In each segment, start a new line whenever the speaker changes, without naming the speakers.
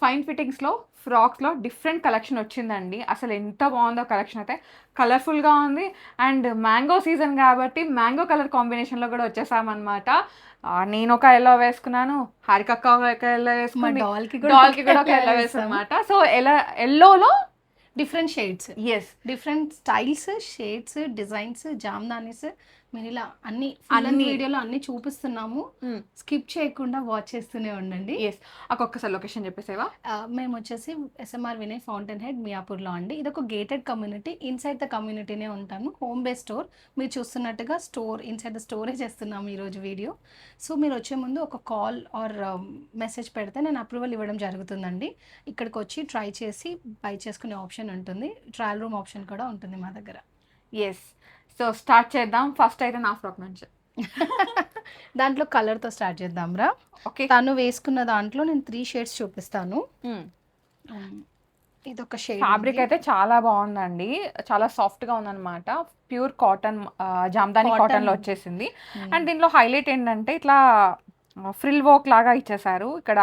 Fine ఫిట్టింగ్స్లో ఫ్రాక్స్లో different collection వచ్చిందండి. అసలు ఎంత బాగుందో కలెక్షన్ అయితే. కలర్ఫుల్గా ఉంది అండ్ మ్యాంగో సీజన్ కాబట్టి మ్యాంగో కలర్ కాంబినేషన్లో కూడా వచ్చేసామన్నమాట. నేను ఒక ఎల్లో వేసుకున్నాను, హారికక్క ఒక ఎల్లో
మా
వేసుకుంది,
డాల్కి కూడా
డాల్కి కూడా ఒక
yellow
ఎల్లో
వేసాము.
వేసనమాట. సో ఎల్లోలో
different shades,
yes
different styles, shades, designs, Jamdanis, మీరు ఇలా అన్ని ఫుల్ లెంత్
అన్ని
వీడియోలో అన్ని చూపిస్తున్నాము. స్కిప్ చేయకుండా వాచ్ చేస్తూనే ఉండండి.
ఎస్. ఒక్కొక్కసారి లొకేషన్ చెప్పేసేవా?
మేము వచ్చేసి ఎస్ఎంఆర్ వినయ్ ఫౌంటైన్ హెడ్ మియాపూర్లో అండి. ఇది ఒక గేటెడ్ కమ్యూనిటీ. ఇన్సైడ్ ద కమ్యూనిటీనే ఉంటాము. Home base store. మీరు చూస్తున్నట్టుగా స్టోర్ ఇన్సైడ్ ద స్టోరే చేస్తున్నాము ఈరోజు వీడియో. సో మీరు వచ్చే ముందు ఒక కాల్ ఆర్ మెసేజ్ పెడితే నేను అప్రూవల్ ఇవ్వడం జరుగుతుందండి. ఇక్కడికి వచ్చి ట్రై చేసి బై చేసుకునే ఆప్షన్ ఉంటుంది. ట్రయల్ రూమ్ ఆప్షన్ కూడా ఉంటుంది మా దగ్గర.
ఎస్. సో స్టార్ట్ చేద్దాం. ఫస్ట్ అయితే నా ఫ్రాక్ నుంచి.
దాంట్లో కలర్తో స్టార్ట్ చేద్దాం రా.
ఓకే.
తను వేసుకున్న దాంట్లో నేను 3 షేడ్స్ చూపిస్తాను. ఇదొక షేడ్.
ఫ్యాబ్రిక్ అయితే చాలా బాగుందండి, చాలా సాఫ్ట్ గా ఉందన్నమాట. ప్యూర్ కాటన్, జామ్దాని కాటన్ లో వచ్చేసింది. అండ్ దీనిలో హైలైట్ ఏంటంటే ఇట్లా ఫ్రిల్ వర్క్ లాగా ఇచ్చేసారు ఇక్కడ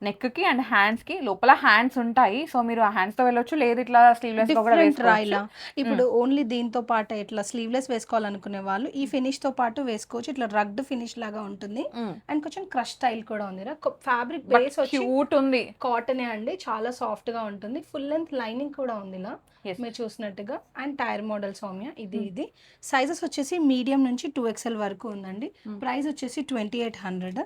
నెక్ కి అండ్ హ్యాండ్స్ కి. లోపల హ్యాండ్స్ ఉంటాయి, సో మీరు ఆ హ్యాండ్స్ తో వెళ్ళొచ్చు, లేదు ఇట్లా స్లీవ్లెస్ గా కూడా వేసుకోవచ్చు.
ఇప్పుడు ఓన్లీ దీంతో పాటు ఇట్లా స్లీవ్లెస్ వేసుకోవాలనుకునే వాళ్ళు ఈ ఫినిష్ తో పాటు వేసుకోవచ్చు. ఇట్లా రగ్డ్ ఫినిష్ లాగా ఉంటుంది అండ్ కొంచెం క్రష్ స్టైల్ కూడా ఉంది. ఫ్యాబ్రిక్ బేస్ వచ్చి
క్యూట్ ఉంది,
కాటనే అండి, చాలా సాఫ్ట్ గా ఉంటుంది. ఫుల్ లెంత్ లైనింగ్ కూడా ఉంది ఇలా మీరు చూసినట్టుగా. అండ్ టైర్ మోడల్ సౌమ్య ఇది సైజెస్ వచ్చేసి మీడియం నుంచి 2XL వరకు ఉందండి. ప్రైస్ వచ్చేసి 2800.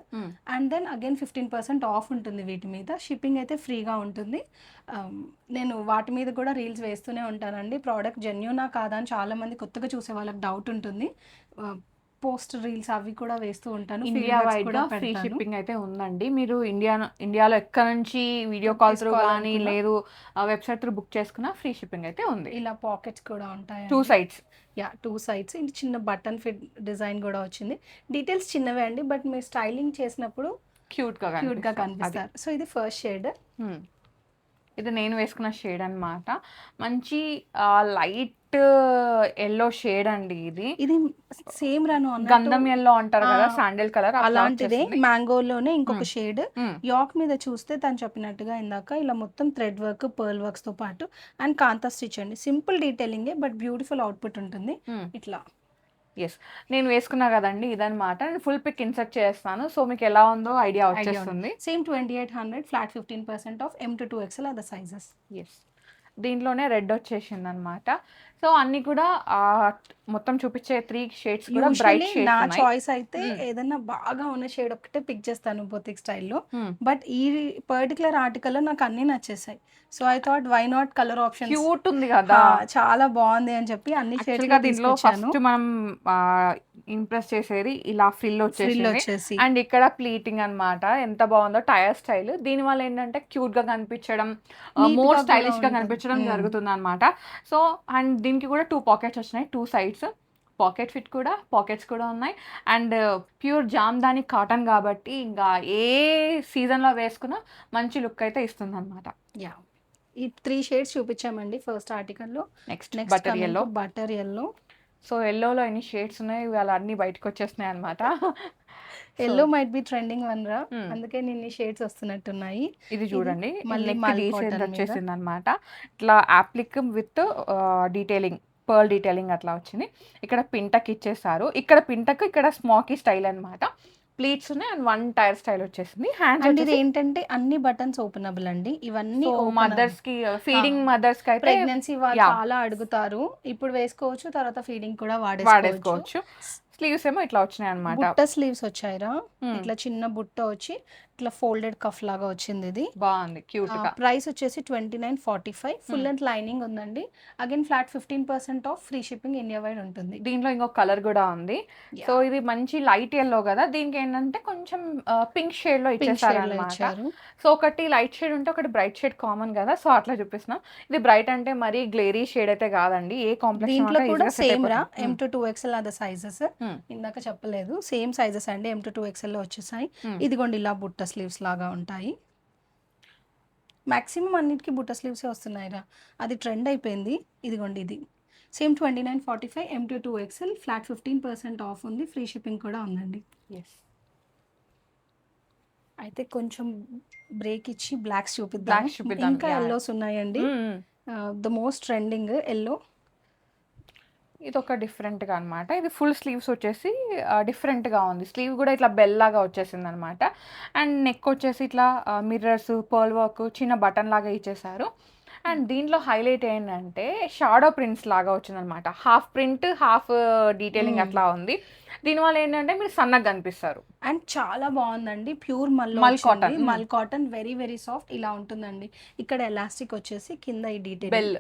అండ్ దెన్ అగైన్ 15% ఆఫ్ ఉంటుంది వీటి మీద. షిప్పింగ్ అయితే ఫ్రీగా ఉంటుంది. నేను వాటి మీద కూడా రీల్స్ వేస్తూనే ఉంటానండి. ప్రోడక్ట్ జెన్యూనా కాదా అని చాలా మంది కొత్తగా చూసే వాళ్ళకి డౌట్ ఉంటుంది. పోస్ట్ రీల్స్ అవి కూడా వేస్తూ ఉంటాను.
ఇండియా వైడ్ గా ఫ్రీ షిప్పింగ్ అయితే ఉందండి. మీరు ఇండియాలో ఎక్కడ నుంచి వీడియో కాల్ త్రూ కానీ లేదు వెబ్సైట్ త్రూ బుక్ చేసుకున్నా ఫ్రీ షిప్పింగ్ అయితే ఉంది.
ఇలా పాకెట్స్ కూడా ఉంటాయి,
2 సైడ్స్.
Yeah 2 sides. ఇది చిన్న బటన్ ఫిట్ డిజైన్ కూడా వచ్చింది. డీటెయిల్స్ చిన్నవే అండి, బట్ మీరు స్టైలింగ్ చేసినప్పుడు
క్యూట్ గా
కనిపిస్తారు. సో ఇది ఫస్ట్ షేడ్.
ఇది నేను వేసుకున్న షేడ్ అన్నమాట. మంచి లైట్ ఎల్లో షేడ్ అండి. ఇది
సేమ్ రాను
గంధం ఎల్లో అంటారు కదా, శాండిల్ కలర్
అలాంటిదే. మ్యాంగోలోనే ఇంకొక షేడ్. యాక్ మీద చూస్తే తను చెప్పినట్టుగా ఇందాక ఇలా మొత్తం థ్రెడ్ వర్క్, పర్ల్ వర్క్స్ తో పాటు అండ్ కాంతా స్టిచ్ అండి. సింపుల్ డీటెయిలింగే బట్ బ్యూటిఫుల్ అవుట్పుట్ ఉంటుంది ఇట్లా.
ఎస్, నేను వేసుకున్నా కదండి ఇదనమాట. నేను ఫుల్ పిక్ ఇన్సర్ట్ చేస్తాను, సో మీకు ఎలా ఉందో ఐడియా వచ్చేస్తుంది.
Same 2800, flat 15% off. M to 2XL are the sizes.
Yes, దీంట్లోనే రెడ్ వచ్చేసింది అనమాట. సో అన్ని కూడా మొత్తం చూపించే 3 షేడ్స్ కూడా బ్రైట్ షేడ్స్.
నా చాయిస్ అయితే ఏదైనా బాగా ఉన్న షేడ్ ఒకటే పిక్ చేస్తాను బొతిక్ స్టైల్లో. బట్ ఈ పర్టికులర్ ఆర్టికల్లో నాకు అన్ని నచ్చేసాయి. So I thought why not colour option.
Cute ఉంది కదా,
చాలా బాగుంది అని చెప్పి అన్ని షేడ్స్
దీంట్లో ఫస్ట్ మనం ఇంప్రెస్ చేసేది ఇలా ఫ్రిల్ వచ్చేసి అండ్ ఇక్కడ ప్లీటింగ్ అన్నమాట. ఎంత బాగుందో టైర్ స్టైల్. దీని వల్ల ఏంటంటే క్యూట్ గా కనిపించడం, మోర్ స్టైలిష్ గా కనిపించడం జరుగుతుంది అనమాట. సో అండ్ దీనికి కూడా 2 పాకెట్స్ వచ్చినాయి, 2 సైడ్స్. పాకెట్స్ కూడా ఉన్నాయి. అండ్ ప్యూర్ జామ్దాని కాటన్ కాబట్టి ఇంకా ఏ సీజన్లో వేసుకున్నా మంచి లుక్ అయితే ఇస్తుంది అనమాట.
యా, ఈ 3 షేడ్స్ చూపించామండి ఫస్ట్ ఆర్టికల్లో.
Next butter yellow. సో ఎల్లోలో ఎన్ని షేడ్స్ ఉన్నాయి, ఇవాళ అన్ని బయటకు వచ్చేస్తున్నాయి అనమాట.
Yellow might be trending one రా, అందుకే నిన్ని షేడ్స్ వస్తున్నట్టున్నాయి.
ఇది చూడండి, మళ్ళీ వచ్చేసింది అనమాట. ఇట్లా అప్లిక్ విత్ డీటెయిలింగ్, పర్ల్ డీటెయిలింగ్ అట్లా వచ్చింది. ఇక్కడ పింటక్ ఇచ్చేసారు. ఇక్కడ స్మాకీ స్టైల్ అనమాట. ప్లీట్స్ ఉన్నాయి అండ్ 1 టైర్ స్టైల్ వచ్చేసింది. హ్యాండ్స్
ఇది ఏంటంటే అన్ని బటన్స్ ఓపెనబుల్ అండి. ఇవన్నీ
మదర్స్ కి, ఫీడింగ్ మదర్స్ కి,
ప్రెగ్నెన్సీ వాళ్ళు చాలా అడుగుతారు. ఇప్పుడు వేసుకోవచ్చు, తర్వాత ఫీడింగ్ కూడా వాడేసుకోవచ్చు.
స్లీవ్స్ ఏమో ఇట్లా వచ్చినాయి అనమాట.
బుట్ట స్లీవ్స్ వచ్చాయిరా, ఇట్లా చిన్న బుట్ట వచ్చి ఇట్లా ఫోల్డెడ్ కఫ్ లాగా వచ్చింది. ఇది
బాగుంది, క్యూట్ గా.
ప్రైస్ వచ్చేసి 2945. ఫుల్ లెంత్ లైనింగ్ ఉందండి. Again flat 15% off. Free shipping India wide ఉంటుంది.
దీంట్లో ఇంకో కలర్ కూడా ఉంది. సో ఇది మంచి లైట్ ఎల్లో కదా, దీనికి ఏంటంటే కొంచెం పింక్ షేడ్ లో ఇచ్చేసారు అనమాట. సో ఒకటి లైట్ షేడ్ ఉంటే ఒకటి బ్రైట్ షేడ్ కామన్ కదా, సో అట్లా చూపిస్తున్నాం. ఇది బ్రైట్ అంటే మరి గ్లేరీ షేడ్ అయితే కాదండి. ఏ కాంప్లెక్స్
దీంట్లో కూడా సేమ్ రా, M to 2XL are the sizes. ఇందాక చెప్పలేదు, సేమ్ సైజెస్ అండి. M to 2XL లో వచ్చేసాయి. ఇదిగోండి ఇలా బుట్ట స్లీవ్స్ లాగా ఉంటాయి. మాక్సిమం అన్నిటికీ బుట్ట స్లీవ్స్ వస్తున్నాయిరా, అది ట్రెండ్ అయిపోయింది. ఇదిగోండి ఇది same 2945. M to 2XL, flat 15% off ఉంది. ఫ్రీ షిప్పింగ్ కూడా ఉందండి.
ఎస్,
అయితే కొంచెం బ్రేక్ ఇచ్చి బ్లాక్స్ చూపిద్దాం.
బ్లాక్స్ చూపిద్దాం.
ఇంకా ఎల్లోస్ ఉన్నాయండి. The most trending yellow.
ఇదొక డిఫరెంట్‌గా అనమాట. ఇది ఫుల్ స్లీవ్స్ వచ్చేసి డిఫరెంట్‌గా ఉంది. స్లీవ్ గూడా ఇట్లా బెల్ లాగా వచ్చేసిందనమాట. అండ్ నెక్ వచ్చేసి ఇట్లా మిర్రర్స్, పర్ల్ వర్క్, చిన్న బటన్ లాగా ఇచ్చేసారు. అండ్ దీంట్లో హైలైట్ ఏంటంటే షాడో ప్రింట్స్ లాగా వచ్చిందనమాట. హాఫ్ ప్రింట్, హాఫ్ డీటెయిలింగ్ అట్లా ఉంది. దీనివల్ల ఏంటంటే మీరు సన్నగా కనిపిస్తారు.
అండ్ చాలా బాగుందండి. ప్యూర్
మల్
మల్
కాటన్.
కాటన్, మల్ కాటన్ వెరీ వెరీ సాఫ్ట్. ఇలా ఉంటుందండి. ఇక్కడ ఎలాస్టిక్ వచ్చేసి కింద ఈ detailing
bell.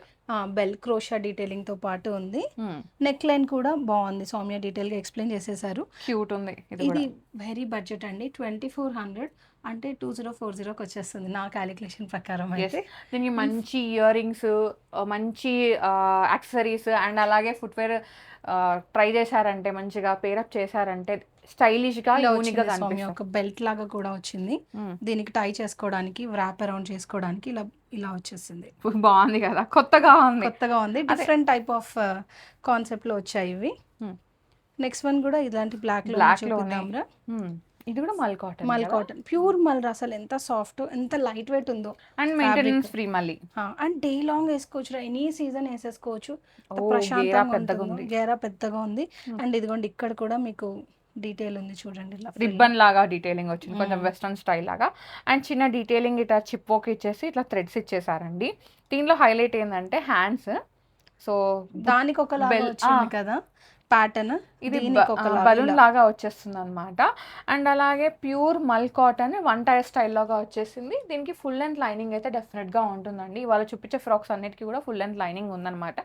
Bell crochet detailing తో పాటు ఉంది.
హ్మ్.
నెక్ లైన్ కూడా బాగుంది. సౌమ్య డీటెయిల్ గా ఎక్స్ప్లెయిన్ చేసేసారు.
క్యూట్ ఉంది ఇది
ఇది
కూడా.
వెరీ బడ్జెట్ అండి. 2400 అంటే 2040కి వచ్చేస్తుంది నా క్యాలిక్యులేషన్ ప్రకారం
యెస్.
అయితే.
దీనికి మంచి ఇయర్ రింగ్స్, మంచి యాక్సెసరీస్ అండ్ అలాగే ఫుట్‌వేర్ ట్రై చేశారంటే మంచిగా పేరప్ చేశారంటే స్టైలిష్‌గా,
ఇలా
యూనిక్‌గా
వచ్చింది సౌమ్య.
కనిపిస్తారు.
ఒక బెల్ట్ లాగా కూడా వచ్చింది.
హ్మ్.
దీనికి టై చేసుకోవడానికి, వ్రాప్ అరౌండ్ చేసుకోవడానికి ఇలా ఇలా వచ్చేసింది.
బాగుంది కదా! కొత్తగా ఉంది.
కొత్తగా ఉంది.
అదే.
డిఫరెంట్ టైప్ ఆఫ్ కాన్సెప్ట్ లో వచ్చాయి ఇవి.
హ్మ్.
నెక్స్ట్ వన్ కూడా ఇలాంటి బ్లాక్ లో
బ్లాక్‌లోనే.
చూపిద్దాంరా.
ఇది కూడా మల్ కాటన్
మల్
కదా!
కాటన్, ప్యూర్ మల్ రా. అసలు ఎంత సాఫ్ట్, ఎంత లైట్ వెయిట్ ఉందో.
అండ్ మెయింటెనెన్స్ ఫ్రీ మళ్ళీ.
అండ్ డే లాంగ్ వేసుకోవచ్చు, ఎనీ సీజన్ వేసేసుకోవచ్చు. ఎంత
ఓ, గేరా
ప్రశాంతంగా
పెద్దగా
ఉంటుందో.
ఉంది.
గేరా పెద్దగా ఉంది. అండ్ ఇదిగోండి ఇక్కడ కూడా మీకు డీటెయిల్ ఉంది చూడండి. ఇలా frill.
రిబ్బన్ లాగా డీటెయిలింగ్ వచ్చింది. కొంచెం వెస్ట్రన్ స్టైల్ లాగా. అండ్ చిన్న డీటెయిలింగ్ ఇట్లా చిప్ వర్క్ ఇచ్చేసి ఇట్లా థ్రెడ్స్ ఇచ్చేసారండి. దీనిలో హైలైట్ ఏంటంటే హ్యాండ్స్. సో
దానికి ఒకలాగా
బెల్
వచ్చింది కదా ప్యాటర్న్.
ఇది
దీనికి ఒకలాగా
బలూన్
ఇలా.
లాగా వచ్చేస్తుంది అనమాట. అండ్ అలాగే ప్యూర్ మల్ కాటన్ వన్ టైర్ స్టైల్ లాగా వచ్చేసింది. దీనికి ఫుల్ లెంత్ లైనింగ్ అయితే డెఫినెట్గా ఉంటుందండి. ఇవాళ చూపించే ఫ్రాక్స్ అన్నిటికీ కూడా ఫుల్ లెంత్ లైనింగ్ ఉందన్నమాట.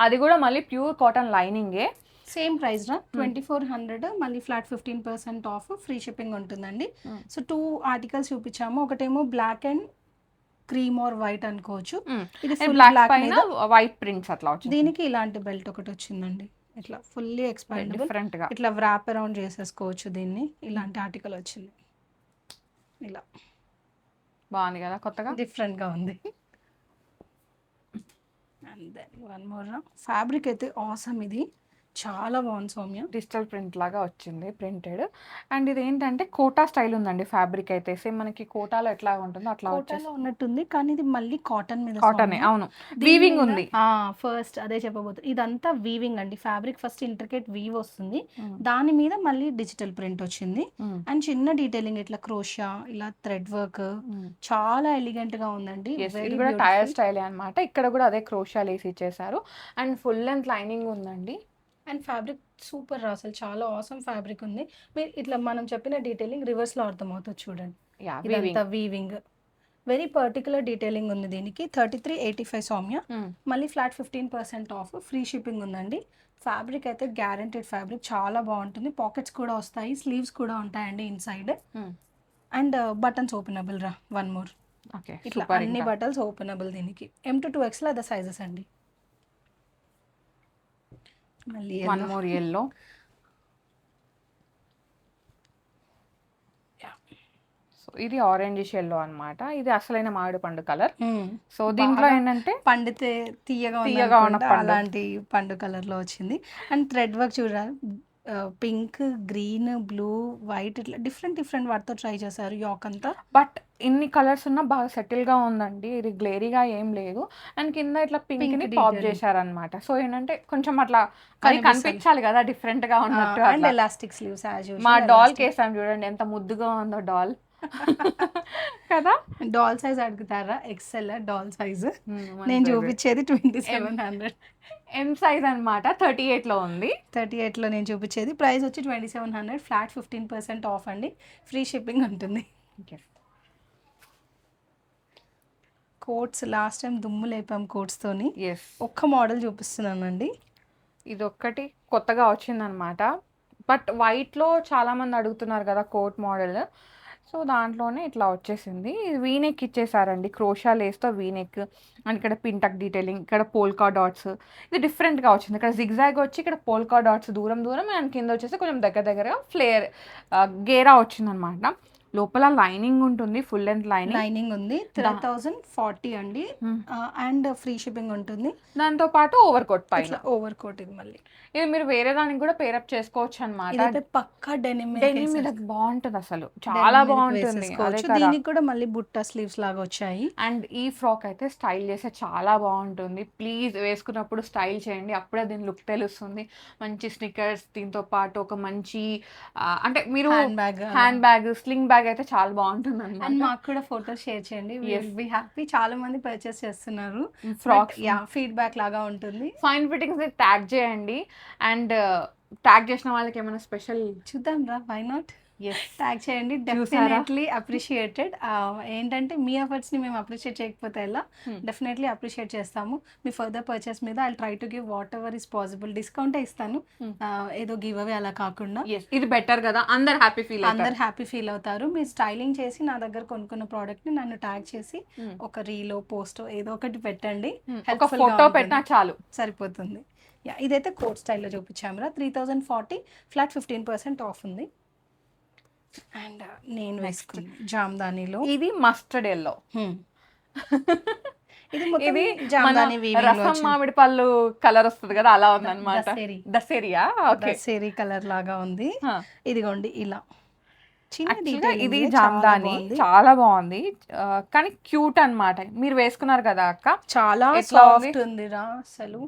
అది కూడా మళ్ళీ ప్యూర్ కాటన్ లైనింగే.
సేమ్ ప్రైస్ రా. 2400 మళ్ళీ ఫ్లాట్ 15% ఆఫ్, ఫ్రీ షిప్పింగ్ ఉంటుందండి. సో 2 ఆర్టికల్స్ చూపించాము. ఒకటేమో black and cream or white అనుకోవచ్చు. ఇది ఫుల్
బ్లాక్
బ్లాక్
పైన
మీద.
వైట్ ప్రింట్స్ అట్లా వచ్చింది.
దీనికి ఇలాంటి బెల్ట్ ఒకటి వచ్చిందండి. ఇట్లా ఫుల్లీ ఎక్స్పాండబుల్.
డిఫరెంట్ గా
ఇట్లా వ్రాప్ అరౌండ్ చేసేసుకోవచ్చు దీన్ని. ఇలాంటి ఆర్టికల్ వచ్చింది. ఇలా
బాగుంది కదా, కొత్తగా
డిఫరెంట్ గా ఉంది. And then one more. Fabric అయితే ఆసమ్. ఇది చాలా బాగుంది సౌమ్య.
డిజిటల్ ప్రింట్ లాగా వచ్చింది, ప్రింటెడ్. అండ్ ఇది ఏంటంటే కోటా స్టైల్ ఉందండి. ఫ్యాబ్రిక్ అయితే సేమ్ మనకి కోటాలో ఎట్లా ఉంటుందో అట్లా వచ్చేసి
కోటాలో ఉన్నట్టుంది, కానీ ఇది మళ్ళీ కాటన్ మీద.
కాటన్. అవును, వీవింగ్ ఉంది.
ఫస్ట్ అదే చెప్పబోతుంది. ఇదంతా వీవింగ్ అండి. ఫ్యాబ్రిక్ ఫస్ట్ ఇంట్రికేట్ వీవ్ వస్తుంది, దాని మీద మళ్ళీ డిజిటల్ ప్రింట్ వచ్చింది. అండ్ చిన్న డీటెయిలింగ్ ఇట్లా క్రోషా, ఇలా థ్రెడ్ వర్క్, చాలా ఎలిగెంట్ గా ఉందండి.
ఇది కూడా టైర్ స్టైల్ అన్నమాట. ఇక్కడ కూడా అదే క్రోషా లేసి ఇచ్చేసారు. అండ్ ఫుల్ లెంత్ లైనింగ్ ఉందండి.
అండ్ ఫ్యాబ్రిక్ సూపర్ రా, అసలు చాలా ఆసమ్ ఫ్యాబ్రిక్ ఉంది. మీరు ఇట్లా మనం చెప్పిన డీటెయిలింగ్ రివర్స్ లో అర్థమవుతుంది చూడండి. ఇదంతా వీవింగ్, వెరీ పర్టికులర్ డీటెయిలింగ్ ఉంది దీనికి. 3385 సౌమ్య. మళ్ళీ ఫ్లాట్ 15% ఆఫ్, ఫ్రీ షిప్పింగ్ ఉందండి. ఫ్యాబ్రిక్ అయితే గ్యారంటెడ్ ఫ్యాబ్రిక్, చాలా బాగుంటుంది. పాకెట్స్ కూడా వస్తాయి, స్లీవ్స్ కూడా ఉంటాయండి ఇన్సైడ్. అండ్ బటన్స్ ఓపెనబుల్ రా. One more. ఇట్లా అన్ని బటన్స్ ఓపెనబుల్. దీనికి M to 2X అదే సైజెస్ అండి. మళ్ళీ
వన్ మోర్ ఎల్లో. సో ఇది ఆరెంజ్ ఎల్లో అన్నమాట. ఇది అసలైన మామిడి పండు కలర్. సో దీంట్లో ఏంటంటే
పండితే తీయగా ఉన్న అలాంటి పండు కలర్ లో వచ్చింది. అండ్ థ్రెడ్ వర్క్ చూడాలి. పింక్, గ్రీన్, బ్లూ, వైట్, ఇట్లా డిఫరెంట్ డిఫరెంట్ వాటితో ట్రై చేశారు యాక్ అంతా.
బట్ ఇన్ని కలర్స్ ఉన్నా బాగా సెటిల్ గా ఉందండి. ఇది గ్లేరీగా ఏం లేదు. అండ్ కింద ఇట్లా పింక్ ని పాప్ చేశారనమాట. సో ఏంటంటే కొంచెం అట్లా కనిపించాలి కదా డిఫరెంట్ గా ఉన్నట్టు.
అండ్ ఎలాస్టిక్ స్లీవ్స్
మా డాల్ కేసాం చూడండి, ఎంత ముద్దుగా ఉందో డాల్ కదా.
డాల్ సైజ్ అడుగుతారా? XL doll size. నేను చూపించేది 2700.
ఎం సైజ్ అనమాట. 38 లో ఉంది.
38 లో నేను చూపించేది. ప్రైస్ వచ్చి 2700, ఫ్లాట్ 15% ఆఫ్ అండి, ఫ్రీ షిప్పింగ్ ఉంటుంది. కోట్స్ లాస్ట్ టైం దుమ్ము లేపాం కోట్స్ తోని. ఒక్క మోడల్ చూపిస్తున్నానండి. ఇది
ఒక్కటి కొత్తగా వచ్చిందనమాట. బట్ వైట్ లో చాలా మంది అడుగుతున్నారు కదా కోట్ మోడల్. సో దాంట్లోనే ఇట్లా వచ్చేసింది. వీనెక్ ఇచ్చేసారండి, క్రోషా లేస్తో వీనెక్. అండ్ ఇక్కడ పింటక్ డీటెయిలింగ్, ఇక్కడ పోల్కా డాట్స్. ఇది డిఫరెంట్గా వచ్చింది. ఇక్కడ జిగ్జాగ్ వచ్చి ఇక్కడ పోల్కా డాట్స్ దూరం దూరం, అండ్ కింద వచ్చేసి కొంచెం దగ్గరగా ఫ్లేర్ గేరా వచ్చిందనమాట. లోపల లైనింగ్ ఉంటుంది, ఫుల్ లెంత్ లైనింగ్.
లైనింగ్ ఉంది. 3040 అండి. అండ్ ఫ్రీ షిప్పింగ్ ఉంటుంది.
దాంతో పాటు ఓవర్ కోట్ పైన.
ఇట్లా ఓవర్ కోట్ ఇది మళ్ళీ.
ఇది మీరు వేరే దానికి కూడా పేరప్ చేసుకోవచ్చు అన్నమాట.
ఇదైతే పక్కా డెనిమ్
డెనిమ్ మీద బాగుంటుంది, అసలు చాలా బాగుంటుంది.
దీనికి కూడా మళ్ళీ బుట్ట స్లీవ్స్ లాగా వచ్చాయి.
అండ్ ఈ ఫ్రాక్ అయితే స్టైల్ చేస్తే చాలా బాగుంటుంది. ప్లీజ్ వేసుకున్నప్పుడు స్టైల్ చేయండి, అప్పుడే దీని లుక్ తెలుస్తుంది. మంచి స్నికర్స్, దీంతో పాటు ఒక మంచి అంటే మీరు హ్యాండ్ బ్యాగ్, స్లింగ్ బ్యాగ్ అయితే చాలా బాగుంటుంది
అండ్
అన్నమాట.
మాకు కూడా ఫోటోస్ షేర్ చేయండి. Be happy. చాలా మంది పర్చేస్ చేస్తున్నారు.
ఫ్రాక్స్
ఫీడ్బ్యాక్ లాగా ఉంటుంది.
ఫైన్ ఫిట్టింగ్స్ ట్యాగ్ చేయండి. అండ్ ట్యాగ్ చేసిన వాళ్ళకి ఏమైనా స్పెషల్
చూద్దాం రా, వై నాట్. ట్యాగ్ చేయండి, డెఫినెట్లీ అప్రిషియేటెడ్. ఏంటంటే మీ ఎఫర్ట్స్ ని మేము అప్రిషియేట్ చేయకపోతే ఎలా, డెఫినెట్లీ అప్రిషియేట్ చేస్తాము. మీ ఫర్దర్ పర్చేస్ మీద I try to give what ever is possible. Discount ఇస్తాను, ఏదో గివ్ అవే అలా కాకుండా.
ఇది బెటర్ కదా, అందరు
హ్యాపీ ఫీల్ అవుతారు. మీరు స్టైలింగ్ చేసి నా దగ్గర కొనుక్కున్న ప్రోడక్ట్ ని నన్ను ట్యాగ్ చేసి ఒక రీలో పోస్ట్ ఏదో ఒకటి పెట్టండి,
ఒక ఫోటో పెట్టినా చాలు,
సరిపోతుంది. ఇదైతే కోట్ స్టైల్లో చూపించాము. 3040 ఫ్లాట్ 15% ఆఫ్ ఉంది. అండ్ నేను వేసుకున్న జామ్దానిలో
ఇది మస్టర్డ్ ఎల్లో.
ఇది జామ్దాని
రసం మామిడి పళ్ళు కలర్ వస్తుంది కదా, అలా ఉంది అనమాట. దసేరి
కలర్ లాగా ఉంది. ఇదిగోండి ఇలా
ఇది జామ్దాని, చాలా బాగుంది కానీ క్యూట్ అన్నమాట. మీరు వేసుకున్నారు కదా అక్క,
చాలా సాఫ్ట్ ఉందిరా అసలు.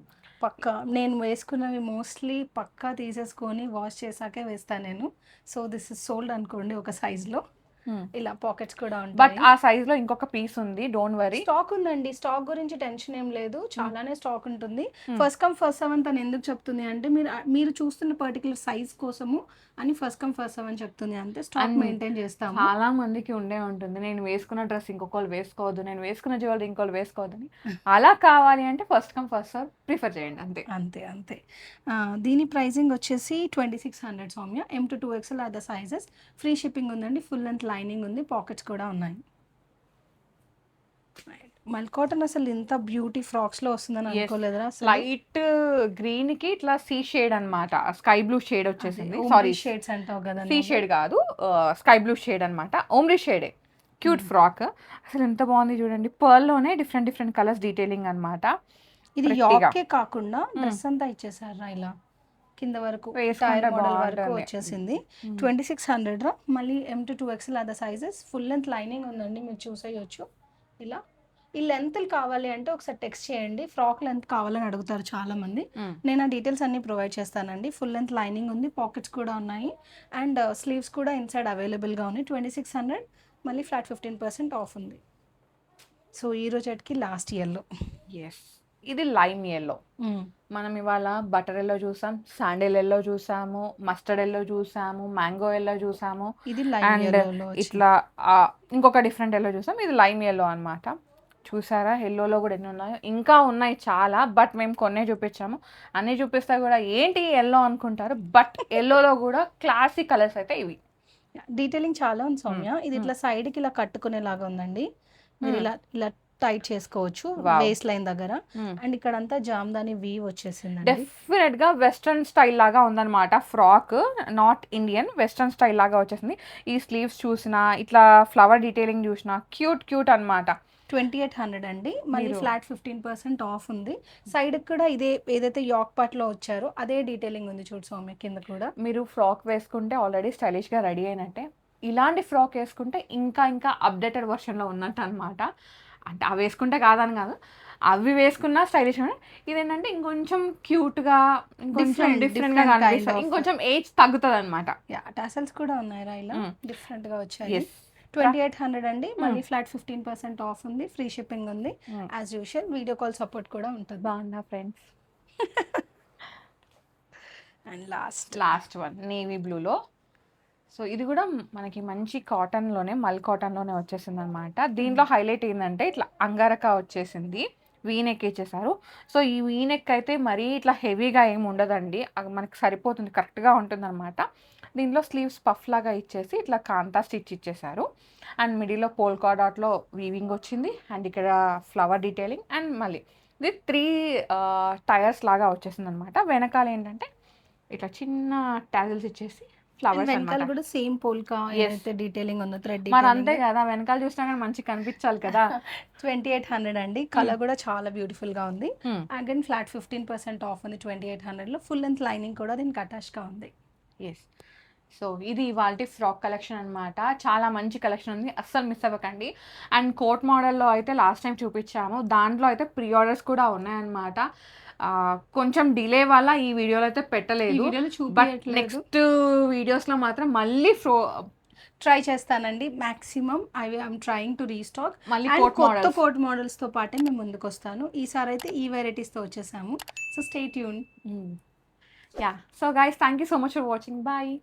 పక్కా నేను వేసుకున్నవి మోస్ట్లీ పక్కా తీసేసుకొని వాష్ చేసాకే వేస్తాను నేను. సో దిస్ ఇస్ సోల్డ్ అనుకోండి ఒక సైజ్లో. ఇలా పాకెట్స్ కూడా ఉంటాయి.
బట్ ఆ సైజ్ లో ఇంకొక పీస్ ఉంది, డోంట్ వరీ.
స్టాక్ ఉందండి, స్టాక్ గురించి టెన్షన్ ఏం లేదు, చాలానే స్టాక్ ఉంటుంది. ఫస్ట్ కమ్ ఫస్ట్ సర్వ్ తను ఎందుకు చెప్తుంది అంటే మీరు చూస్తున్న పర్టికులర్ సైజ్ కోసము అని ఫస్ట్ కమ్ ఫస్ట్ సర్వ్ అని చెప్తుంది, అంతే. స్టాక్ మెయింటైన్ చేస్తాము.
చాలా మందికి ఉండే ఉంటుంది, నేను వేసుకున్న డ్రెస్ ఇంకొకరు వేసుకోవద్దు, నేను వేసుకున్న జ్యువెలరీ ఇంకోళ్ళు వేసుకోవద్దని. అలా కావాలి అంటే first come first serve prefer చేయండి, అంతే
అంతే అంతే. దీని ప్రైసింగ్ వచ్చేసి 2600 Soumya. M to 2XL are the sizes. Free shipping ఉందండి, ఫుల్ లెంత్ లైనింగ్ ఉంది, పాకెట్స్ కూడా ఉన్నాయి. మల్ కాటన్ అసలు ఇంత బ్యూటీ ఫ్రాక్స్ లో వస్తుందని అనుకోలేదురా.
లైట్ గ్రీన్ కి ఇట్లా సీ షేడ్ అన్నమాట, స్కై బ్లూ షేడ్ వచ్చేసింది. సారీ,
షేడ్స్ అంటావు కదా,
సీ షేడ్ కాదు, స్కై బ్లూ షేడ్ అన్నమాట, ఓమ్రీ షేడే. క్యూట్ ఫ్రాక్, అసలు ఎంత బాగుంది చూడండి. పర్ల్ లోనే డిఫరెంట్ డిఫరెంట్ కలర్స్ డీటెయిలింగ్ అన్నమాట.
ఇది యాకే కాకుండా డ్రెస్ అంతా ఇచ్చేసారా ఇలా కింద వరకు, మోడల్ వరకు వచ్చేసింది. 2600 రా. మళ్ళీ M to 2XL అదే సైజెస్. ఫుల్ లెంత్ లైనింగ్ ఉందండి, మీరు చూసేయచ్చు. ఇలా ఈ లెంత్లు కావాలి అంటే ఒకసారి టెక్స్ట్ చేయండి. ఫ్రాక్ లెంత్ కావాలని అడుగుతారు చాలా మంది. నేను ఆ డీటెయిల్స్ అన్ని ప్రొవైడ్ చేస్తానండి. ఫుల్ లెంత్ లైనింగ్ ఉంది, పాకెట్స్ కూడా ఉన్నాయి, అండ్ స్లీవ్స్ కూడా ఇన్సైడ్ అవైలబుల్గా ఉన్నాయి. 2600, మళ్ళీ ఫ్లాట్ 15% ఆఫ్ ఉంది. సో ఈ రోజుకి లాస్ట్ ఎల్లో.
ఇది లైమ్ ఎల్లో. మనం ఇవాళ బటర్ ఎల్లో చూసాం, శాండిల్ ఎల్లో చూసాము, మస్టర్డ్ ఎల్లో చూసాము, మ్యాంగో ఎల్లో చూసాము,
ఇది
అండ్ ఇట్లా ఇంకొక డిఫరెంట్ ఎల్లో చూసాం. ఇది లైమ్ ఎల్లో అన్నమాట. చూసారా ఎల్లోలో కూడా ఎన్ని ఉన్నాయో, ఇంకా ఉన్నాయి చాలా, బట్ మేము కొన్నే చూపించాము. అన్నీ చూపిస్తా కూడా ఏంటి ఎల్లో అనుకుంటారు, బట్ ఎల్లోలో కూడా క్లాసిక్ కలర్స్ అయితే ఇవి.
డీటెయిలింగ్ చాలా ఉంది సౌమ్య. ఇది ఇట్లా సైడ్కి ఇలా కట్టుకునేలాగా ఉందండి, మీరు ఇలా ఇలా టైట్ చేసుకోవచ్చు వేస్ట్ లైన్ దగ్గర. అండ్ ఇక్కడ అంతా జామ్దాని వీవ్ వచ్చేసింది.
డెఫినెట్ గా వెస్ట్రన్ స్టైల్ లాగా ఉందన్నమాట frock, not Indian, western style లాగా వచ్చేసింది. ఈ స్లీవ్స్ చూసినా, ఇట్లా ఫ్లవర్ డీటెయిలింగ్ చూసినా క్యూట్ క్యూట్ అన్నమాట.
2800 అండి. మళ్ళీ ఫ్లాట్ 15% ఆఫ్ ఉంది. సైడ్ కూడా ఇదే ఏదైతే యాక్ పార్ట్ లో వచ్చారో అదే డీటెయిలింగ్ ఉంది చూడు సౌమ్య. కింద కూడా
మీరు ఫ్రాక్ వేసుకుంటే ఆల్రెడీ స్టైలిష్ గా రెడీ అయినట్టే, ఇలాంటి ఫ్రాక్ వేసుకుంటే ఇంకా ఇంకా అప్డేటెడ్ వర్షన్ లో ఉన్నట్టు అనమాట. అంటే అవి వేసుకుంటే కాదని కాదు, అవి వేసుకున్నా స్టైలిష్. ఇదేంటంటే ఇంకొంచెం క్యూట్ గా, ఇంకొంచెం డిఫరెంట్ గా కనిపిస్తుంది, ఇంకొంచెం ఏజ్ తగ్గుతుంది అనమాట.
టాసల్స్ కూడా ఉన్నాయి రా, ఇలా డిఫరెంట్ గా వచ్చాయి. 2800 అండి. మళ్ళీ ఫ్లాట్ 15% ఆఫ్ ఉంది, ఫ్రీ షిప్పింగ్ ఉంది as usual. Video call support కూడా ఉంటుంది.
బాగుందా friends?
And
last one navy బ్లూలో. సో ఇది కూడా మనకి మంచి కాటన్లోనే, మల్ కాటన్లోనే వచ్చేసింది అనమాట. దీంట్లో హైలైట్ ఏంటంటే ఇట్లా అంగారక వచ్చేసింది, వీనెక్ ఇచ్చేసారు. సో ఈ వీనెక్ అయితే మరీ ఇట్లా హెవీగా ఏమి ఉండదండి, మనకి సరిపోతుంది, కరెక్ట్గా ఉంటుంది అనమాట. దీంట్లో స్లీవ్స్ పఫ్ లాగా ఇచ్చేసి ఇట్లా కాంతా స్టిచ్ ఇచ్చేసారు. అండ్ మిడిల్లో పోల్కా డాట్లో వీవింగ్ వచ్చింది, అండ్ ఇక్కడ ఫ్లవర్ డీటెయిలింగ్, అండ్ మళ్ళీ ఇది 3 టైర్స్ లాగా వచ్చేసింది అనమాట. వెనకాల ఏంటంటే ఇట్లా చిన్న టాజిల్స్ ఇచ్చేసి ఫ్లవర్స్
వెనకాల
అన్నమాట.
కూడా సేమ్ పోల్కా ఏదైతే డీటెయిలింగ్ ఉందో థ్రెడ్
మరి అంతే కదా, వెనకాల చూసినా కానీ మంచిగా కనిపించాలి కదా.
2800 అండి. కలర్ కూడా చాలా బ్యూటిఫుల్ గా ఉంది. అగైన్ ఫ్లాట్ 15% ఆఫ్ ఉంది 2800 లో. ఫుల్ లెంత్ లైనింగ్ కూడా దీనికి అటాచ్ గా ఉంది.
ఎస్. సో ఇది ఇవాల్టి ఫ్రాక్ కలెక్షన్ అనమాట. చాలా మంచి కలెక్షన్ ఉంది, అస్సలు మిస్ అవ్వకండి. అండ్ కోట్ మోడల్లో అయితే లాస్ట్ టైం చూపించాము, దాంట్లో అయితే ప్రీ ఆర్డర్స్ కూడా ఉన్నాయన్నమాట. కొంచెం డిలే వల్ల ఈ వీడియోలో అయితే పెట్టలేదు, బట్ నెక్స్ట్ వీడియోస్లో మాత్రం మళ్ళీ
ట్రై చేస్తానండి. Maximum I'm trying to restock.
మళ్ళీ
కొత్త కోట్ మోడల్స్ తో పాటే మేము ముందుకు వస్తాను. ఈసారి అయితే ఈ వెరైటీస్ తో వచ్చేసాము. So stay tune.
Yeah. So guys, thank you so much for watching. Bye.